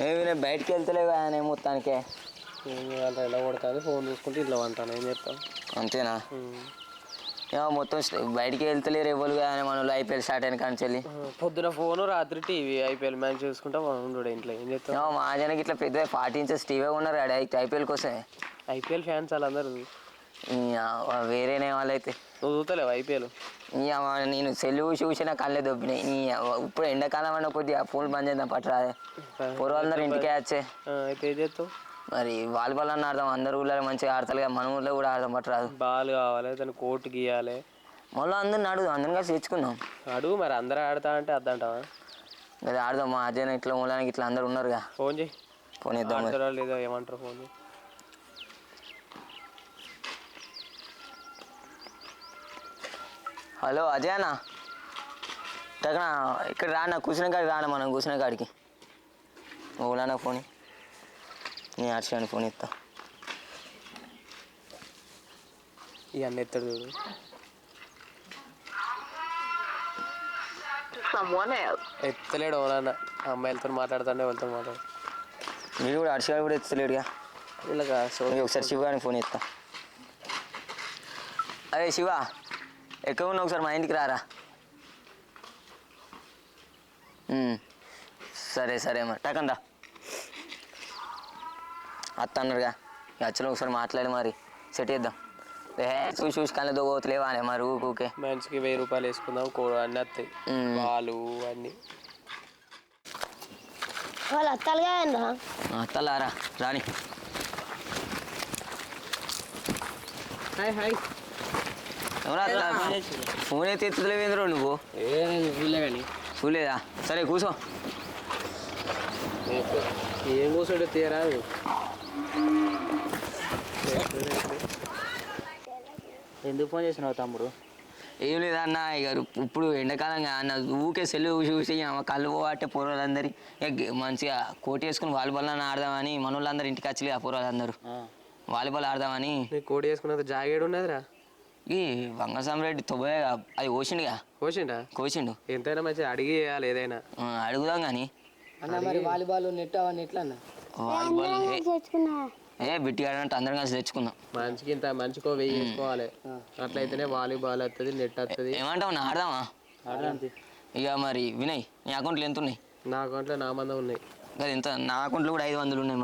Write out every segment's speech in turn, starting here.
ఏమి బయటికి వెళ్తలేవు ఆయన మొత్తానికే ఏం చేయాలి ఎలా కొడతాను ఫోన్ చూసుకుంటే ఇంట్లో అంటాను ఏం చెప్తాను అంతేనా మొత్తం బయటికి వెళ్తలేరు ఎవరు కానీ మన ఐపీఎల్ స్టార్ట్ అయిన కానీ పొద్దున ఫోన్ రాత్రి టీవీ ఐపీఎల్ మ్యాచ్ చూసుకుంటా ఉండు ఇంట్లో ఏం చెప్తాం మా జనకి ఇట్లా పెద్ద 40 ఇంచెస్ టీవీ ఉన్నారు ఐపీఎల్ కోసమే ఐపీఎల్ ఫ్యాన్స్ వాళ్ళందరూ వేరేనే వాళ్ళైతే నువ్వు చూస్తలేవు ఐపీఎల్ నేను సెల్ చూసిన కళ్ళే దొబ్బినాయి ఇప్పుడు ఎండాకాలం అన్న కొద్దిగా ఫోన్ బంద్ చేద్దాం పట్టరా పూర్వాళ్ళందరూ ఇంటికే వచ్చే అయితే ఏం చేస్తావు మరి వాలీబాల్ అన్న ఆడదాం అందరు ఊళ్ళో మంచిగా ఆడతారు కదా మన ఊళ్ళో కూడా ఆడదాం పట్టరాదు బాల్ కావాలి దాన్ని కోర్టు గీయాలి మళ్ళీ అందరిని అడుగు అందరం కలిసి తెచ్చుకుందాం అడుగు మరి అందరూ ఆడతా అంటే అద్దంటావా అది ఆడదాం మా అజయ్ ఇట్లా ఊళ్ళకి ఇట్లా అందరు ఉన్నారుగా ఫోన్ చేయి ఫోన్ చేద్దాం లేదో ఏమంటారు ఫోన్ చేయి హలో అజయ్ అన్న తగ్గ ఇక్కడ రానా కూర్చునే కాడికి రానా మనం కూర్చునే కాడికి ఓలానా ఫోన్ నీ అర్షాని ఫోన్ ఇస్తా ఇవన్నీ ఎత్తాడు చూడు ఎత్తలేడు ఓలాన్న అమ్మాయిలతో మాట్లాడుతుండే వాళ్ళతో మాట్లాడు మీరు కూడా అర్ష కూడా ఎత్తలేడుగా ఇలాగా ఒకసారి శివ అని ఫోన్ ఇస్తా అదే శివ ఎక్కడ ఉన్నా ఒకసారి మా ఇంటికి రారా సరే సరే మరి టకందా అత్త అన్నారుగా అచ్చలో ఒకసారి మాట్లాడి మరి సెట్ చేద్దాం చూసి కానీ దోగోతులేవా అని మరి ఊకే మనిషికి 1000 రూపాయలు వేసుకుందాం అన్నీ వస్తాయి పాలు అన్నీ వాళ్ళు అత్తాలుగా అత్తలారా రాని హాయ్ హాయ్ ఫోన్ అయితే ఎత్తులేవేంద్రో నువ్వు చూడలే కానీ చూడలేదా సరే కూర్చో ఏం కూర్చోడు తీయరా ఎందుకు ఫోన్ చేసినావు తమ్ముడు ఏం లేదన్న ఇక ఇప్పుడు ఎండాకాలంగా అన్న ఊకే సెల్లు చూసి కళ్ళు పోవాటే పూర్వాలందరి మంచిగా కోటి వేసుకుని వాలీబాల్ అని ఆడదామని మన వాళ్ళందరూ ఇంటికి వచ్చి ఆ పూర్వాలందరూ వాలీబాల్ ఆడదామని కోటి వేసుకున్నంత జాగేడు ఉన్నదిరా ఈ వంగసామరెడ్డి తొబ్బే అది కోసిండు ఎంతైనా మంచిగా అడిగి చేయాలి ఏదైనా అడుగుదాం కానీ అన్న మరి వాలీబాల్ నెట్ అవన్నీ ఎట్లా అన్న వాలీబాల్ బిట్టి ఆడంటే అందరం కలిసి తెచ్చుకుందాం మంచికి ఇంత మంచికో 1000 వేసుకోవాలి అట్లయితేనే వాలీబాల్ వస్తుంది నెట్ వస్తుంది ఏమంటావు ఆడదామా ఇక మరి వినయ్ నీ అకౌంట్లో ఎంత ఉన్నాయి నా అకౌంట్లో నా మందం ఉన్నాయి అది ఎంత నా అకౌంట్లో కూడా 500 ఉన్నాయి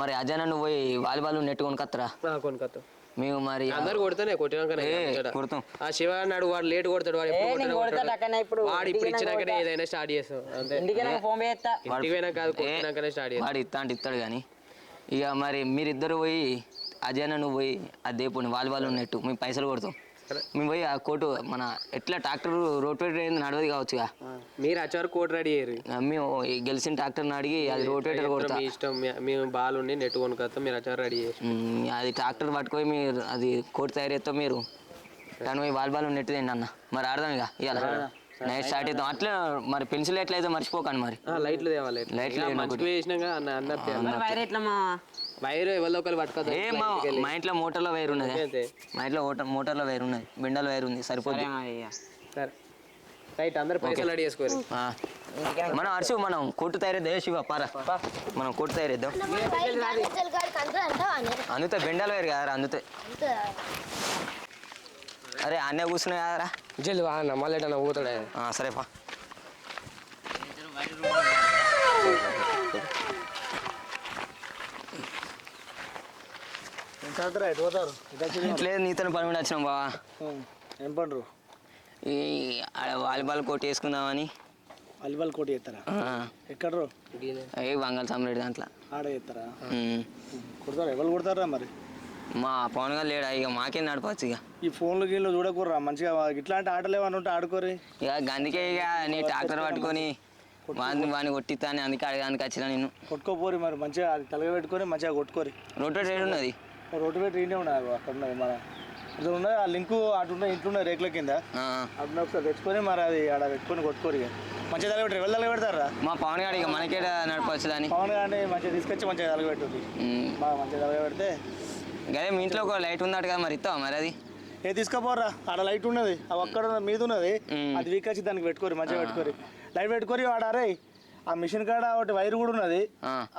మరి అజయ్ నువ్వు పోయి వాలీబాల్ నెట్ కొనుక్కత్తరా కొనుక్కత్తా మేము మరి అందరు కొడతానే కొట్టినాకనే కొడతాం ఆ శివ అన్నాడు వాడు లేట్ కొడతాడు వాడు ఇప్పుడు ఇచ్చినాకనే ఏదైనా స్టార్ట్ చేస్తాం అంతే ఇంటికి పోయినా కాదు కొట్టినాకనే స్టార్ట్ చేస్తాం వాడు ఇస్తాడు కానీ ఇక మరి మీరిద్దరు పోయి అజయ్ నువ్వు పోయి అదే పోయి వాలీబాల్ నెట్టు మేము పైసలు కొడతాం మేము పోయి ఆ కోటు మన ఎట్లా ట్రాక్టర్ రోటేటర్ అయింది నడవది కావచ్చుగా మీరు వచ్చారు కోట్ రెడీ అయ్యారు మేము గెలిచిన ట్రాక్టర్ని అడిగి అది రోటేటర్ కొడతాం ఇష్టం మేము బాల్ ఉండి నెట్ కొనుక్కొస్తాం మీరు వచ్చారు రెడీ చేసి అది ట్రాక్టర్ పట్టుకొని మీరు అది కోట్ తయారు చేస్తాం మీరు కానీ పోయి వాలీబాల్ నెట్ తిండి అన్న మరి ఆడదాం ఇక ఇవాళ నైట్ స్టార్ట్ అవుతాం అట్లా మరి పెన్సిల్ ఎట్లయితే మర్చిపోకండి మరి లైట్లు తేవాలి లైట్లు వేసినాక వైర్ ఎవరిలో ఒకరు పట్టుకోవాలి మా ఇంట్లో మోటార్లో వైర్ ఉన్నది మా ఇంట్లో మోటార్లో వైర్ ఉన్నది బిండల వైర్ ఉంది సరిపోతుంది సరే రైట్ అందరు పైసలు రెడీ చేసుకోరు మనం అర్షు మనం కొట్టు తయారేద్దాం శివ పారా మనం కొట్టు తయారేద్దాం అందుతే బెండాల వైర్ కదరా అందుతే అరే అన్నీ కూర్చున్నాయి కదరా జల్ది అన్న మళ్ళీ ఊతాడే సరేపా ఇట్లేదు నీతో పని మీద వచ్చినాం బావా ఏం పండ్రు ఈ వాలీబాల్ కోట్ వేసుకుందామని వాలీబాల్ కోటి చేస్తారా ఎక్కడ వంగల్ సామ్రెడ్డి దాంట్లో ఆడ చేస్తారా కుడతారా ఎవరు కుడతారా మరి మా పవన్ గారు లేడా ఇక మాకేం నడపచ్చు ఇక ఈ ఫోన్లు గీళ్ళు చూడకూడరా మంచిగా ఇట్లాంటి ఆటలు ఏమన్నా ఉంటే ఆడుకోరు ఇక అందుకే ఇక నీ ట్రాక్టర్ పట్టుకొని వాడిని కొట్టిస్తా అని అందుకే అడగడానికి వచ్చిన నేను కొట్టుకోపోరి మరి మంచిగా అది తలగా పెట్టుకొని మంచిగా కొట్టుకోరి రోటేటర్ ఉన్నది రోడ్డు ఇంటే ఉన్నది అక్కడ ఉన్నది మన ఇక్కడ ఉన్నది ఆ లింకు అటు ఉన్నాయి ఇంట్లో ఉన్నాయి రేకుల కింద అటు ఒకసారి తెచ్చుకొని మరి అది ఆడ పెట్టుకొని కొట్టుకోరు ఇక మంచిగా తలగబెట్టారు ఎవరు తలగబెడతారా మా పవన్ గారు ఇక మనకే నడపచ్చు దాన్ని పవన్ గారిని మంచిగా తీసుకొచ్చి మంచిగా తలగబెట్టుంది బాగా మంచిగా తలగబెడితే అదే మీ ఇంట్లో ఒక లైట్ ఉందట కదా మరి ఇస్తావా మరి అది తీసుకపోరా ఆడ లైట్ ఉన్నది అవి అక్కడ మీద ఉన్నది అది వీకొచ్చి దానికి పెట్టుకోరు మంచిగా పెట్టుకోరు లైట్ పెట్టుకోరి ఆడారే ఆ మిషన్ కాడ ఒకటి వైర్ కూడా ఉన్నది.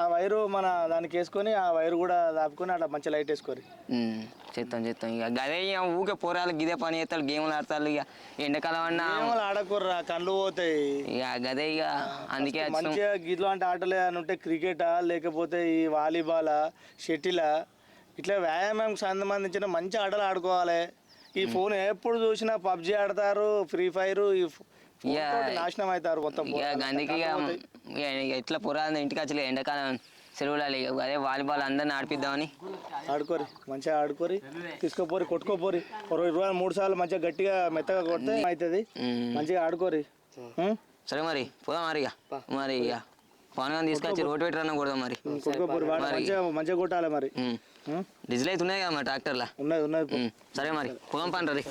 ఆ వైరు మన దానికి వేసుకొని ఆ వైరు కూడా దాపుకొని అట్లా మంచి లైట్ వేసుకోరి. చేస్తాం ఇక గదే ఊకే పోరాలు గిదే పని చేస్తాడు, గేమ్లు ఆడతారు. ఇక ఎండాకాలం అన్నా ఆడకూర్రా, కళ్ళు పోతాయి. ఇక గదే ఇక అందుకే మంచిగా గిట్లో అంటే ఆటలు ఏమైనా ఉంటే క్రికెటా లేకపోతే ఈ వాలీబాలా షటిలా ఇట్లా వ్యాయామం సంబంధించిన మంచి ఆటలు ఆడుకోవాలి. ఈ ఫోన్ ఎప్పుడు చూసినా పబ్జి ఆడతారు, ఫ్రీ ఫైర్, నాశనం అవుతారు మొత్తం. అందుకే ఇక ఎట్లా పోరాదు ఇంటికి వచ్చి ఎండాకాలం సెలవులు అదే వాలీబాల్ అందరిని ఆడిపిద్దామని. ఆడుకోరి, మంచిగా ఆడుకోరి, తీసుకోపోరి, కొట్టుకోపోరి. 23 సార్లు మంచిగా గట్టిగా మెత్తగా కొడితే అవుతుంది. మంచిగా ఆడుకోరి. సరే మరి పోదాం మరి ఇక పవన్ గారిని తీసుకొచ్చి రోడ్డు పెట్టరన్నా కొడదాం మరి. కొట్టుకోపోరి, మంచిగా కొట్టాలి మరి. డీజిల్ అయితే ఉన్నాయి కదా మరి ట్రాక్టర్లా? ఉన్నది. సరే మరి పోదాం పండ్రి.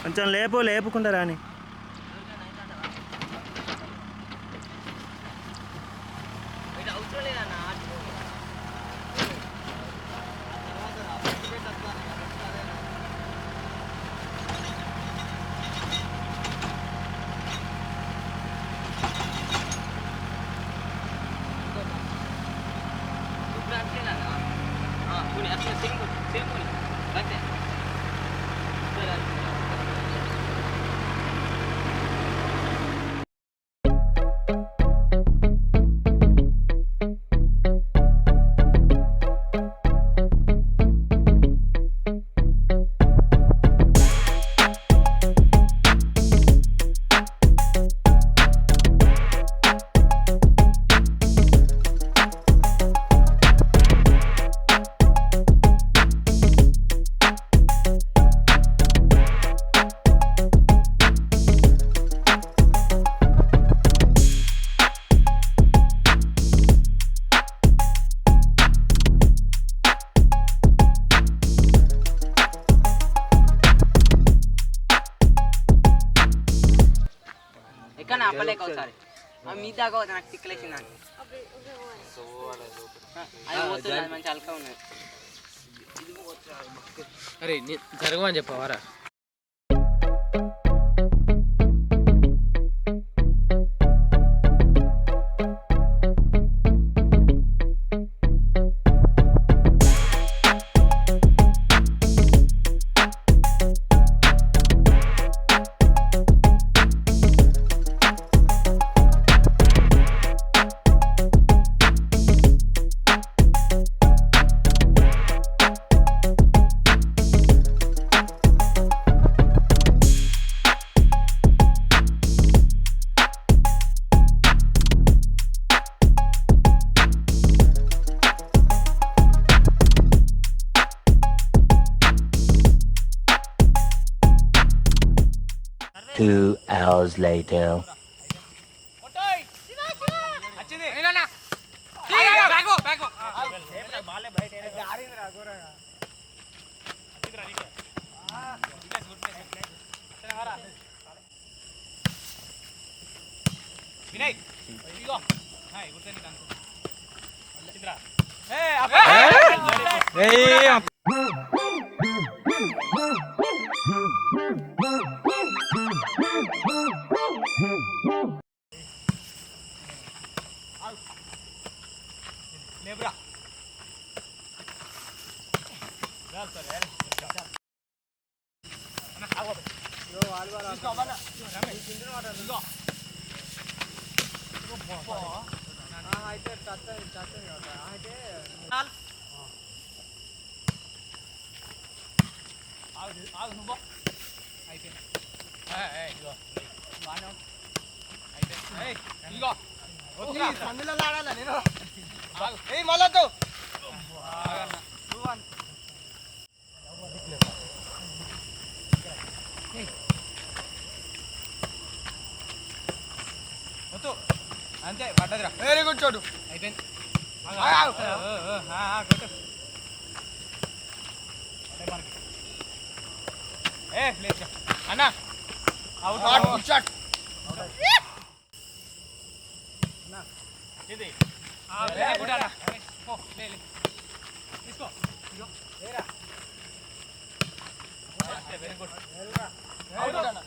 కొంచెం లేపుకుంటా రాని. ఒకసారి మీ దాకా నాకు తిక్కలేసింది అని అది పోతుంది, మంచి అల్కా ఉన్నది. అరే జరగమని చెప్పవారా? Two hours later. అంతే పడ్డదిరా వెరీ గుడ్ చోటు అయిపోయింది అన్నా అవుట్ షాట్ ఇది వెరీ గుడ్ అన్న తీసుకో వెరీ గుడ్ అవుట్ అన్న